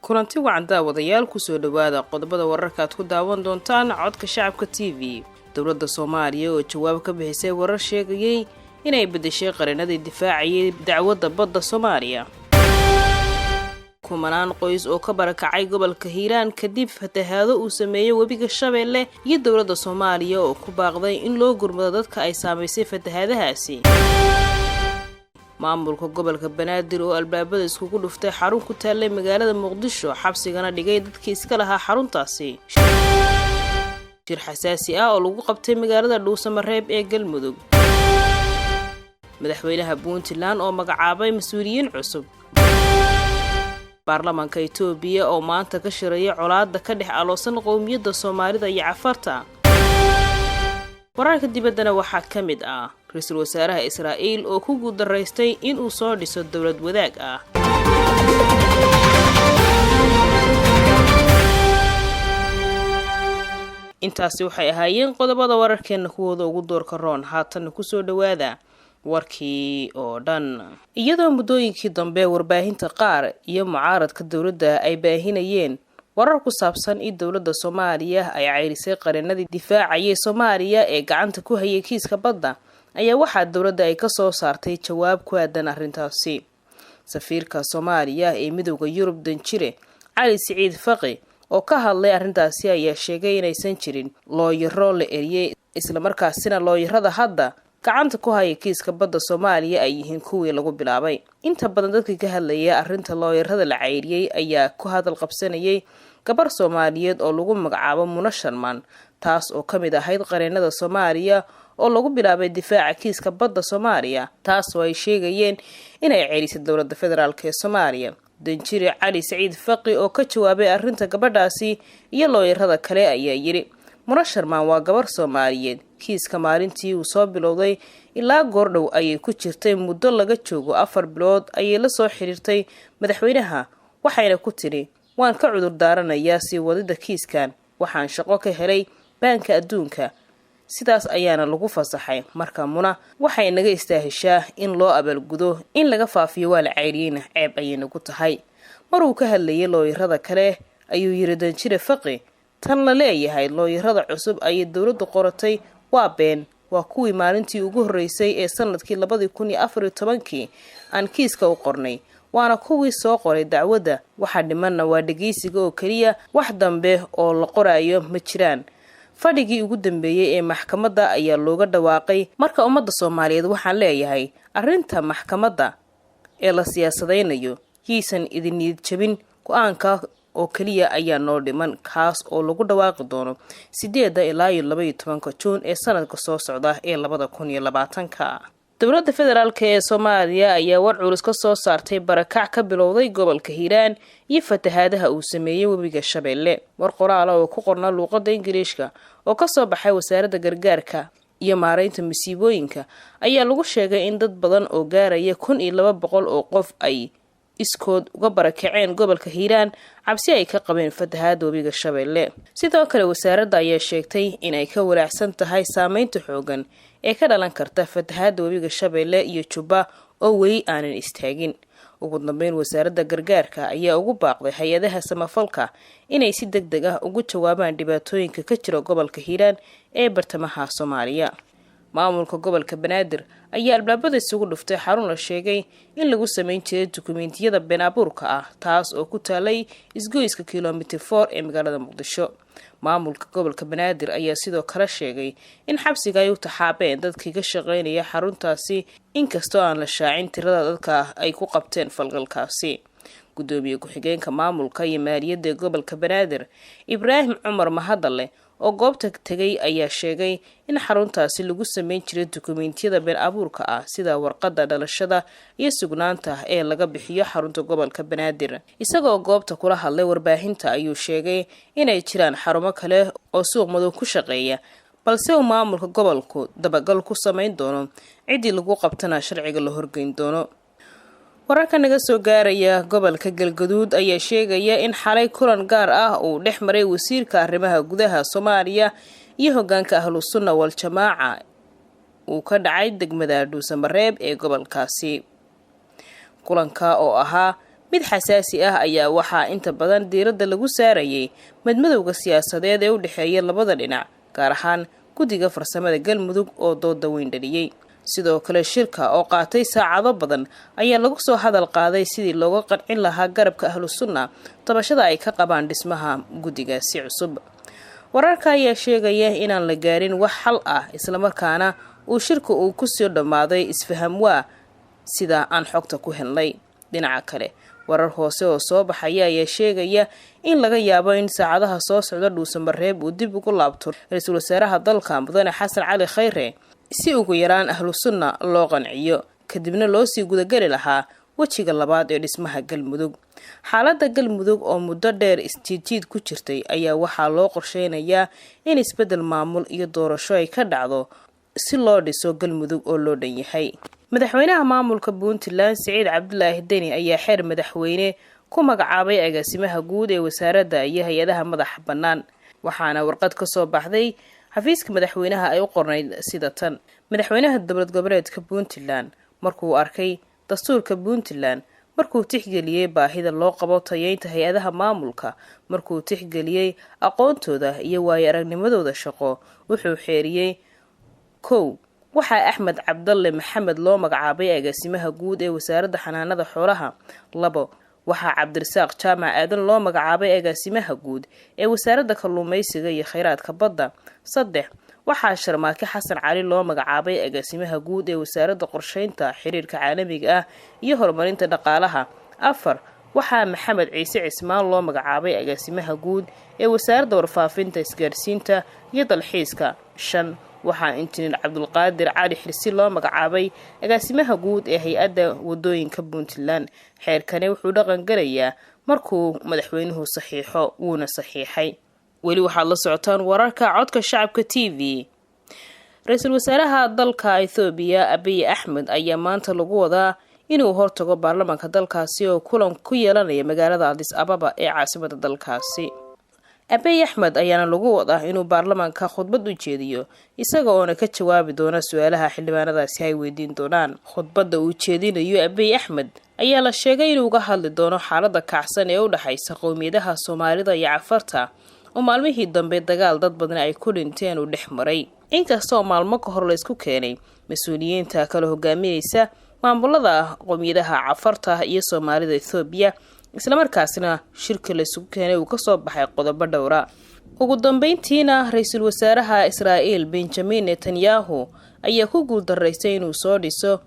kulanti wacan daawadayaal ku soo dhawaada qodobada wararka aad ku daawan doontaan codka shacabka TV. Dowladda Soomaaliya oo jawaab ka bixisay warar sheegayay inay bedeshay qaranadii difaaciyay dacwadda badda Soomaaliya. kumanaan qoys oo ka barakacay gobolka Hiiraan kadib fatahaado uu sameeyay webiga Shabeelle iyo dowladda Soomaaliya oo ku baaqday in loo gurmado dadka ay saameysay fatahaadahaasi. maamulka gobolka Banaadir oo albaabada iskugu dhuftay xarun ku taallay magaalada Muqdisho xabsigana dhigay dadkii iska lahaa xaruntaasi. shir xasaasi ah oo lagu qabtay magaalada Dhuusamareeb ee Galmudug. madaxweynaha Puntland oo magacaabay mas'uuliyiin cusub. baarlamaanka Itoobiya oo maanta ka shiraya colaadda ka dhex aloosan qowmiyadda Soomaalida iyo Cafarta. wararka dibaddana waxaa ka mid ah ra'iisul wasaaraha Israa'iil oo ku guuldareystay in uu soo dhiso dawlad wadaag ah. intaasi waxay ahaayeen qodobada wararkeena kuwooda ugu doorka roon. haatan ku soo dhawaada warkii oo dhan. iyadoo muddooyinkii dambe warbaahinta qaar iyo mucaaradka dawladda ay baahinayeen warar ku saabsan in dowladda Soomaaliya ay ceyrisay qaranadii difaaciyay Soomaaliya ee gacanta ku hayay kiiska badda, ayaa waxaa dowladda ay ka soo saartay jawaab ku aadan arrintaasi. safiirka Soomaaliya ee Midowga Yurub Danjire Cali Siciid Faqi oo ka hadlay arrintaasi ayaa sheegay inaysan jirin looyaro la eriyay isla markaasina looyarada hadda gacanta ku hayay kiiska badda Soomaaliya ay yihiin kuwii lagu bilaabay. inta badan dadkii ka hadlayay arrinta looyarada la ceyriyay ayaa ku hadal qabsanayay gabar Soomaaliyeed oo lagu magacaabo Muna Sharman, taas oo ka mid ahayd qareennada Soomaaliya oo lagu bilaabay difaaca kiiska badda Soomaaliya, taas oo ay sheegayeen inay ceyrisay dowladda federaalka ee Soomaaliya. Danjire Cali Siciid Faqi oo ka jawaabay arrinta gabadhaasi iyo looyarada kale ayaa yiri: Muna Sharman waa gabar Soomaaliyeed. kiiska maalintii uu soo bilowday ilaa goordhow ayay ku jirtay muddo laga joogo 4 bilood ayay la soo xiriirtay madaxweynaha, waxayna ku tiri waan ka cudur daaranayaa sii wadida kiiskan, waxaan shaqo ka helay baanka adduunka, sidaas ayaana lagu fasaxay. marka Muna waxay naga istaahishaa in loo abaalgudo, in laga faafiyo waa la ceyriyayna ceeb ayay nagu tahay. maruu ka hadlayay looyarada kale ayuu yiri Danjire Faqi: tan la leeyahay looyarada cusub ay dowladdu qoratay waa been, waa kuwii maalintii ugu horeysay ee sanadkii 2014 aan kiiska u qornay, waana kuwii soo qoray dacwadda. waxa dhimanna waa dhageysiga oo kaliya, wax dambe oo la qorayo ma jiraan. fadhigii ugu dambeeyay ee maxkamadda ayaa looga dhawaaqay. marka ummadda Soomaaliyeed waxaan leeyahay arrinta maxkamadda ee la siyaasadeynayo yiisan idin niyad jabin, go'aanka oo kaliya ayaa noo dhiman, kaas oo lagu dhawaaqi doono 8 ilaa 12 Juun ee sanadka soo socda ee 2020. dowladda federaalka ee Soomaaliya ayaa war culus ka soo saartay barakac ka bilowday gobolka Hiiraan iyo fatahaadaha uu sameeyay webiga Shabeelle. war qoraal oo ku qorna luqadda Ingiriiska oo ka soo baxay wasaaradda gargaarka iyo maareynta masiibooyinka ayaa lagu sheegay in dad badan oo gaaraya 1200 oo qof ay iskood uga barakaceen gobolka Hiiraan cabsi ay ka qabeen fatahaada webiga Shabeelle. sidoo kale wasaaradda ayaa sheegtay in ay ka walaacsan tahay saameynta xoogan ee ka dhalan karta fatahaada webiga Shabeelle iyo Jubba oo weli aanan istaagin. ugu dambeyn wasaaradda gargaarka ayaa ugu baaqday hay'adaha samafalka inay si degdeg ah ugu jawaabaan dhibaatooyinka ka jira gobolka Hiiraan ee bartamaha Soomaaliya. maamulka gobolka Banaadir ayaa albaabada isugu dhuftay xarun la sheegay in lagu sameyn jiray dukumeentiyada been abuurka ah, taas oo ku taalay isgoyska kilomitir 4 ee magaalada Muqdisho. maamulka gobolka Banaadir ayaa sidoo kale sheegay in xabsiga ay u taxaabeen dadkii ka shaqeynaya xaruntaasi, inkastoo aan la shaacin tirada dadka ay ku qabteen falgalkaasi. gudoomiye ku-xigeenka maamulka iyo maaliyadda gobolka Banaadir Ibraahim Cumar Mahadalle oo goobta tagay ayaa sheegay in xaruntaasi lagu sameyn jiray dukumeentiyada been abuurka ah sida warqadda dhalashada iyo sugnaanta ee laga bixiyo xarunta gobolka Banaadir. isagoo goobta kula hadlay warbaahinta ayuu sheegay inay jiraan xarumo kale oo suuq madow ku shaqeeya, balse uu maamulka gobolku dabagal ku sameyn doono cidii lagu qabtana sharciga la horgeyn doono. wararka naga soo gaaraya gobolka Galgaduud ayaa sheegaya in xalay kulan gaar ah uu dhex maray wasiirka arrimaha gudaha Soomaaliya iyo hoggaanka ahlu suna wal jamaaca uu ka dhacay degmada Dhuusamareeb ee gobolkaasi. kulanka oo ahaa mid xasaasi ah ayaa waxaa inta badan diiradda lagu saarayay madmadowga siyaasadeed ee u dhexeeya labada dhinac, gaar ahaan guddiga farsamada Galmudug oo dooda weyn dhaliyay. sidoo kale shirka oo qaatay saacado badan ayaa lagu soo hadal qaaday sidii looga qancin lahaa garabka ahlu suna tabashada ay ka qabaan dhismaha guddigaasi cusub. wararka ayaa sheegaya inaan la gaarin wax xal ah, isla markaana uu shirku uu ku soo dhamaaday isfaham waa sida aan xogta ku helnay. dhinaca kale, warar hoose oo soo baxaya ayaa sheegaya in laga yaabo in saacadaha soo socda Dhuusamareeb uu dib ugu laabto ra'iisul wasaaraha dalka Mudane Xasan Cali Khayre si ugu yaraan ahlu suna loo qanciyo, kadibna loo sii gudagali lahaa wajiga labaad ee dhismaha Galmudug. xaaladda Galmudug oo muddo dheer isjiid ku jirtay ayaa waxaa loo qorsheynayaa in isbedel maamul iyo doorasho ay ka dhacdo si loo dhiso Galmudug oo loo dhan yahay. madaxweynaha maamulka Puntland Siciid Cabdulaahi Deni ayaa xeer madaxweyne ku magacaabay agaasimaha guud ee wasaaradda iyo hay'adaha madaxa bannaan, waxaana warqad ka soo baxday xafiiska madaxweynaha ay u qornayd sida tan. madaxweynaha dowlad goboleedka Puntland markuu arkay dastuurka Puntland, markuu tixgeliyay baahida loo qabo tayeynta hay'adaha maamulka, markuu tixgeliyay aqoontooda iyo waayo-aragnimadooda shaqo, wuxuu xeeriyay 1. waxaa Axmed Cabdalle Maxamed loo magacaabay agaasimaha guud ee wasaaradda xanaanada xoolaha. 2. waxaa Cabdirasaaq Jaamac Aadan loo magacaabay agaasimaha guud ee wasaaradda kalluumaysiga iyo kheyraadka badda. 3. waxaa Sharmaake Xasan Cali loo magacaabay agaasimaha guud ee wasaaradda qorsheynta, xiriirka caalamiga ah iyo horumarinta dhaqaalaha. 4. waxaa Maxamed Ciise Cismaan loo magacaabay agaasimaha guud ee wasaaradda warfaafinta, isgaarsiinta iyo dalxiiska. 5. waxaa Injineer Cabdulqaadir Cali Xirsi loo magacaabay agaasimaha guud ee hay'adda wadooyinka Puntland. xeerkani wuxuu dhaqan galayaa markuu madaxweynuhu saxiixo, wuuna saxiixay. weli waxaad la socotaan wararka codka shacabka TV. ra'iisul wasaaraha dalka Ethiopia Abiy Ahmed ayaa maanta lagu wadaa inuu hortago baarlamaanka dalkaasi oo kulan ku yeelanaya magaalada Addis Ababa ee caasimadda dalkaasi. Abiy Ahmed ayaana lagu wadaa inuu baarlamaanka khudbad u jeediyo, isaga oo ka jawaabi doona su'aalaha xildhibaanadaasi ay weydiin doonaan. khudbadda uu jeedinayo Abiy Ahmed ayaa la sheegay inuu uga hadli doono xaaladda kacsan ee u dhaxaysa qowmiyadaha Soomaalida iyo Cafarta oo maalmihii dambe dagaal dad badan ay ku dhinteen uu dhex maray. inkastoo maalmo ka hor la isku keenay mas'uuliyiinta kala hogaaminaysa maamulada qowmiyadaha Cafarta iyo Soomaalida Ethiopia, isla markaasina shirka la isugu keenay uu ka soo baxay qodobo dhowra. ugu dambeyntiina ra'iisul wasaaraha Israa'iil Benjamin Netanyahu ayaa ku guuldareystay inuu soo dhiso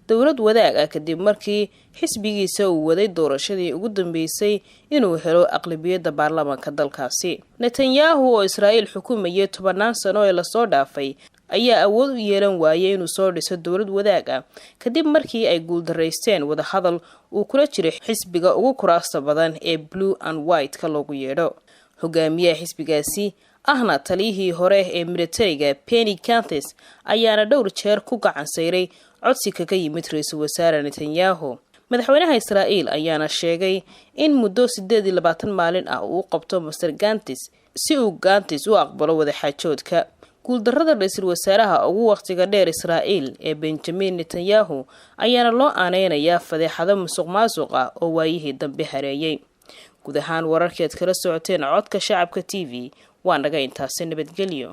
dowlad wadaag ah kadib markii xisbigiisa uu waday doorashadii ugu dambeysay inuu helo aqlabiyadda baarlamaanka dalkaasi. Netanyahu oo Israa'iil xukumayay 10 sano ee la soo dhaafay ayaa awood u yeelan waayay inuu soo dhiso dowlad wadaag ah kadib markii ay guuldareysteen wada hadal uu kula jiray xisbiga ugu kuraasta badan ee Blue and White ka loogu yeedho. hogaamiyaha xisbigaasi ahna taliyihii hore ee militariga Penny Canthis ayaana dhowr jeer ku gacan sayray codsi kaga yimid ra'iisul wasaare Netanyahu. madaxweynaha Israa'iil ayaana sheegay in muddo 28 maalin ah uu qabto Mr. Canthis si uu Canthis u aqbalo wada xaajoodka. guuldarrada ra'iisul wasaaraha ugu waqtiga dheer Israa'iil ee Benjamin Netanyahu ayaana loo aaneynayaa fadeexado musuqmaasuq ah oo waayihii dambe hareeyay. guud ahaan wararkeed kala socoteen codka shacabka TV waa naga intaasi. nabadgelyo.